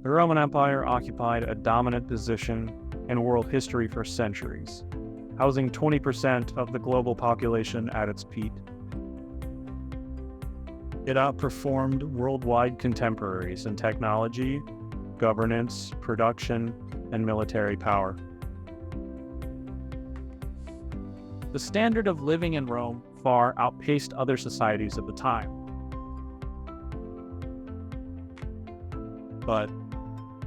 The Roman Empire occupied a dominant position in world history for centuries, housing 20% of the global population at its peak. It outperformed worldwide contemporaries in technology, governance, production, and military power. The standard of living in Rome far outpaced other societies at the time. But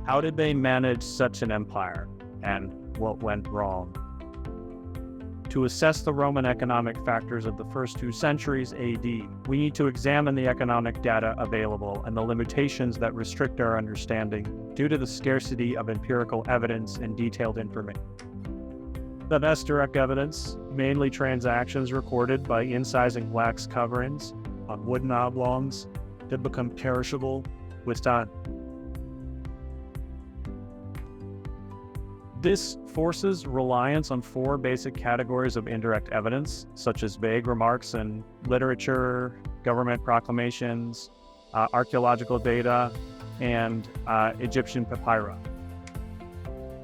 how did they manage such an empire, and what went wrong? To assess the Roman economic factors of the first 2 centuries AD, we need to examine the economic data available and the limitations that restrict our understanding due to the scarcity of empirical evidence and detailed information. The best direct evidence, mainly transactions recorded by incising wax coverings on wooden oblongs that become perishable with time. This forces reliance on 4 basic categories of indirect evidence, such as vague remarks in literature, government proclamations, archaeological data, and Egyptian papyri.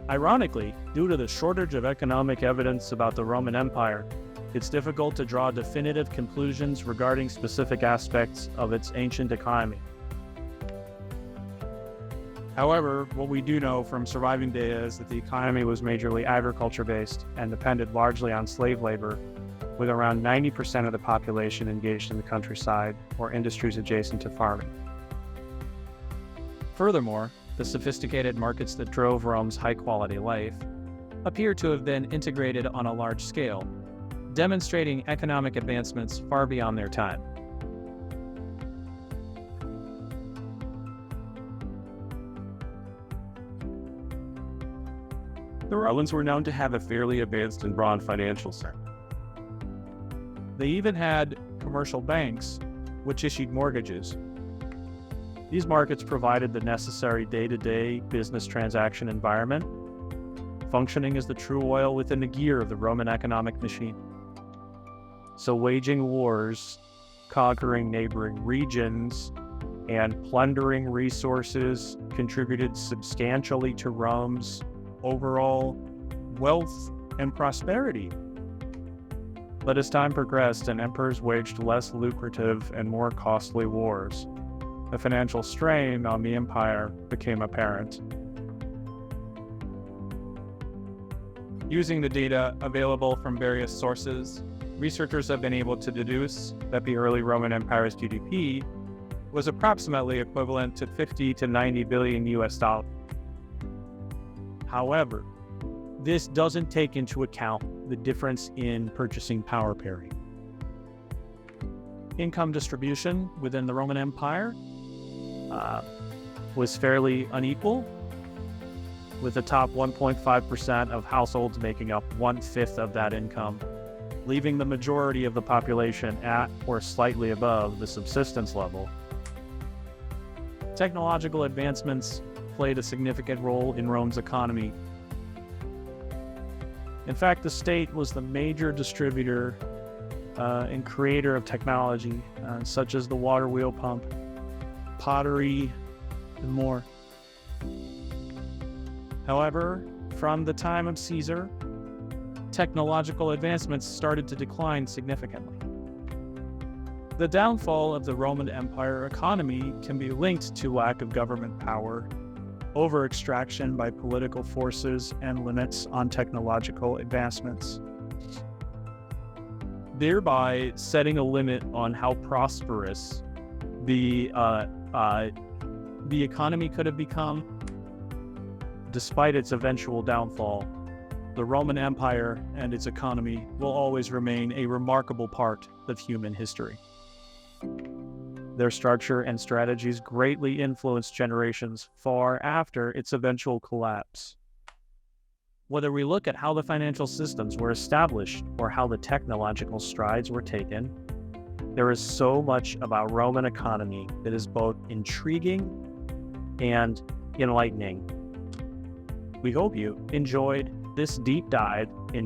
Ironically, due to the shortage of economic evidence about the Roman Empire, it's difficult to draw definitive conclusions regarding specific aspects of its ancient economy. However, what we do know from surviving data is that the economy was majorly agriculture-based and depended largely on slave labor, with around 90% of the population engaged in the countryside or industries adjacent to farming. Furthermore, the sophisticated markets that drove Rome's high-quality life appear to have been integrated on a large scale, demonstrating economic advancements far beyond their time. The Romans were known to have a fairly advanced and broad financial sector. They even had commercial banks, which issued mortgages. These markets provided the necessary day-to-day business transaction environment, functioning as the true oil within the gear of the Roman economic machine. So waging wars, conquering neighboring regions, and plundering resources contributed substantially to Rome's overall wealth and prosperity. But as time progressed and emperors waged less lucrative and more costly wars, the financial strain on the empire became apparent. Using the data available from various sources, researchers have been able to deduce that the early Roman Empire's GDP was approximately equivalent to 50 to 90 billion US dollars. However, this doesn't take into account the difference in purchasing power parity. Income distribution within the Roman Empire was fairly unequal, with the top 1.5% of households making up 1/5 of that income, leaving the majority of the population at or slightly above the subsistence level. Technological advancements played a significant role in Rome's economy. In fact, the state was the major distributor and creator of technology, such as the water wheel pump, pottery, and more. However, from the time of Caesar, technological advancements started to decline significantly. The downfall of the Roman Empire economy can be linked to lack of government power, over-extraction by political forces, and limits on technological advancements, thereby setting a limit on how prosperous the economy could have become. Despite its eventual downfall, the Roman Empire and its economy will always remain a remarkable part of human history. Their structure and strategies greatly influenced generations far after its eventual collapse. Whether we look at how the financial systems were established or how the technological strides were taken, there is so much about Roman economy that is both intriguing and enlightening. We hope you enjoyed this deep dive in